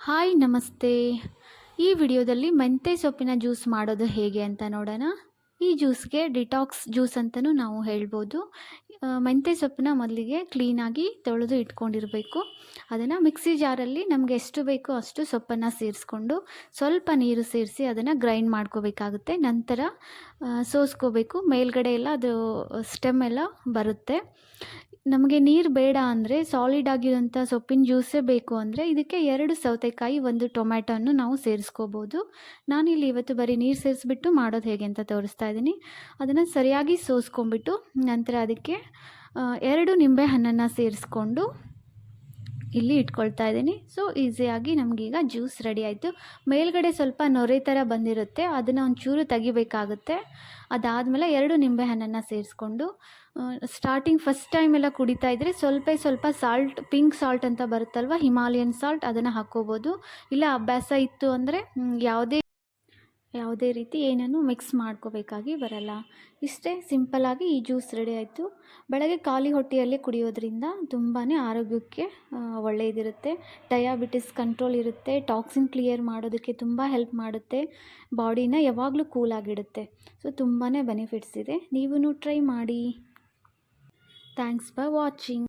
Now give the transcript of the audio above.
Hi ನಮಸ್ತೆ. ಈ ವಿಡಿಯೋದಲ್ಲಿ ಮೆಂತ್ಯ ಸೊಪ್ಪಿನ ಜ್ಯೂಸ್ ಮಾಡೋದು ಹೇಗೆ ಅಂತ ನೋಡೋಣ. ಈ ಜ್ಯೂಸ್ಗೆ ಡಿಟಾಕ್ಸ್ ಜ್ಯೂಸ್ ಅಂತಲೂ ನಾವು ಹೇಳ್ಬೋದು. ಮೆಂತ್ಯ ಸೊಪ್ಪನ್ನ ಮೊದಲಿಗೆ ಕ್ಲೀನಾಗಿ ತೊಳೆದು ಇಟ್ಕೊಂಡಿರಬೇಕು. ಅದನ್ನು ಮಿಕ್ಸಿ ಜಾರಲ್ಲಿ ನಮಗೆ ಎಷ್ಟು ಬೇಕೋ ಅಷ್ಟು ಸೊಪ್ಪನ್ನು ಸೇರಿಸ್ಕೊಂಡು ಸ್ವಲ್ಪ ನೀರು ಸೇರಿಸಿ ಅದನ್ನು ಗ್ರೈಂಡ್ ಮಾಡ್ಕೋಬೇಕಾಗುತ್ತೆ. ನಂತರ ಸೋಸ್ಕೋಬೇಕು. ಮೇಲ್ಗಡೆ ಎಲ್ಲ ಅದು ಸ್ಟೆಮ್ ಎಲ್ಲ ಬರುತ್ತೆ. ನಮಗೆ ನೀರು ಬೇಡ ಅಂದರೆ ಸಾಲಿಡ್ ಆಗಿರೋಂಥ ಸೊಪ್ಪಿನ ಜ್ಯೂಸೇ ಬೇಕು ಅಂದರೆ ಇದಕ್ಕೆ 2 ಸೌತೆಕಾಯಿ 1 ಟೊಮ್ಯಾಟೋವನ್ನು ನಾವು ಸೇರಿಸ್ಕೋಬೋದು. ನಾನಿಲ್ಲಿ ಇವತ್ತು ಬರೀ ನೀರು ಸೇರಿಸ್ಬಿಟ್ಟು ಮಾಡೋದು ಹೇಗೆ ಅಂತ ತೋರಿಸ್ತಾ ಇದ್ದೀನಿ. ಅದನ್ನು ಸರಿಯಾಗಿ ಸೋಸ್ಕೊಂಡ್ಬಿಟ್ಟು ನಂತರ ಅದಕ್ಕೆ 2 ನಿಂಬೆ ಹಣ್ಣನ್ನು ಸೇರಿಸ್ಕೊಂಡು ಇಲ್ಲಿ ಇಟ್ಕೊಳ್ತಾ ಇದ್ದೀನಿ. ಸೊ ಈಸಿಯಾಗಿ ನಮಗೀಗ ಜ್ಯೂಸ್ ರೆಡಿ ಆಯಿತು. ಮೇಲ್ಗಡೆ ಸ್ವಲ್ಪ ನೊರೆ ಥರ ಬಂದಿರುತ್ತೆ, ಅದನ್ನು ಒಂಚೂರು ತೆಗಿಬೇಕಾಗುತ್ತೆ. ಅದಾದಮೇಲೆ 2 ನಿಂಬೆ ಹಣ್ಣನ್ನು ಸೇರಿಸ್ಕೊಂಡು ಸ್ಟಾರ್ಟಿಂಗ್ ಫಸ್ಟ್ ಟೈಮ್ ಎಲ್ಲ ಕುಡಿತಾ ಇದ್ದರೆ ಸ್ವಲ್ಪ ಸಾಲ್ಟ್, ಪಿಂಕ್ ಸಾಲ್ಟ್ ಅಂತ ಬರುತ್ತಲ್ವ, ಹಿಮಾಲಯನ್ ಸಾಲ್ಟ್, ಅದನ್ನು ಹಾಕ್ಕೋಬೋದು. ಇಲ್ಲ ಅಭ್ಯಾಸ ಇತ್ತು ಅಂದರೆ ಯಾವುದೇ ರೀತಿ ಏನನ್ನು ಮಿಕ್ಸ್ ಮಾಡ್ಕೋಬೇಕಾಗಿ ಬರಲ್ಲ. ಇಷ್ಟೇ ಸಿಂಪಲ್ಲಾಗಿ ಈ ಜ್ಯೂಸ್ ರೆಡಿ ಆಯಿತು. ಬೆಳಗ್ಗೆ ಖಾಲಿ ಹೊಟ್ಟೆಯಲ್ಲಿ ಕುಡಿಯೋದ್ರಿಂದ ತುಂಬಾ ಆರೋಗ್ಯಕ್ಕೆ ಒಳ್ಳೆಯದಿರುತ್ತೆ. ಡಯಾಬಿಟಿಸ್ ಕಂಟ್ರೋಲ್ ಇರುತ್ತೆ. ಟಾಕ್ಸಿನ್ ಕ್ಲಿಯರ್ ಮಾಡೋದಕ್ಕೆ ತುಂಬ ಹೆಲ್ಪ್ ಮಾಡುತ್ತೆ. ಬಾಡಿನ ಯಾವಾಗಲೂ ಕೂಲಾಗಿಡುತ್ತೆ. ಸೊ ತುಂಬಾ ಬೆನಿಫಿಟ್ಸ್ ಇದೆ. ನೀವೂ ಟ್ರೈ ಮಾಡಿ. Thanks for watching.